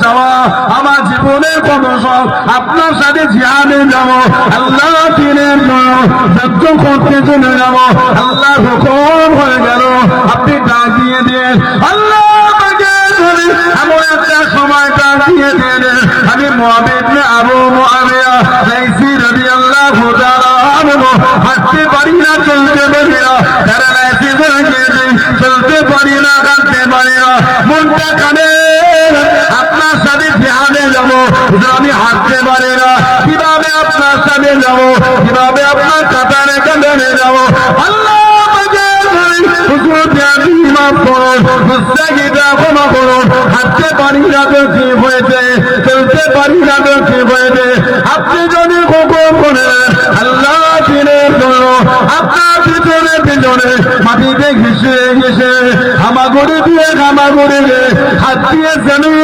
চাওয়া, আমার জীবনের কত শখ আপনার সাথে জিহাদে যাব, আল্লাহ দিনের জন্য যুদ্ধ করতে চলে যাব। আল্লাহ হুকুম হয়ে গেল, আপনি ডাক দিয়ে দেন, আল্লাহ এমন একটা সময় ডাক দিয়ে দেন, আমি মুআবিদ ইবনে আবু মুআবিয়া লাইসি রাদিয়াল্লাহু তাআলা আনহু হাঁটতে পারি না, চলতে পারি না, প্যারালাইসিস হয়ে গেছে, চলতে পারি না, কাঁদতে পারি না, মনটা কাঁদে, আপনার সাথে জিহাদে যাব, আমি হাঁটতে পারি না, কিভাবে আপনার সাথে যাব, কিভাবে আপনার কাতারে কাতারে যাব। আল্লাহ হাঁটতে পারি না তো কি হয়েছে, চলতে পারি না তো কি হয়েছে, আপনি যদি হুকুম করেন আল্লাহ দিনের জন্য আপনার পিছনে পিছনে মাটিতে ঘিসে ঘিসে হামাগুড়ি দিয়ে হাত দিয়ে জমিন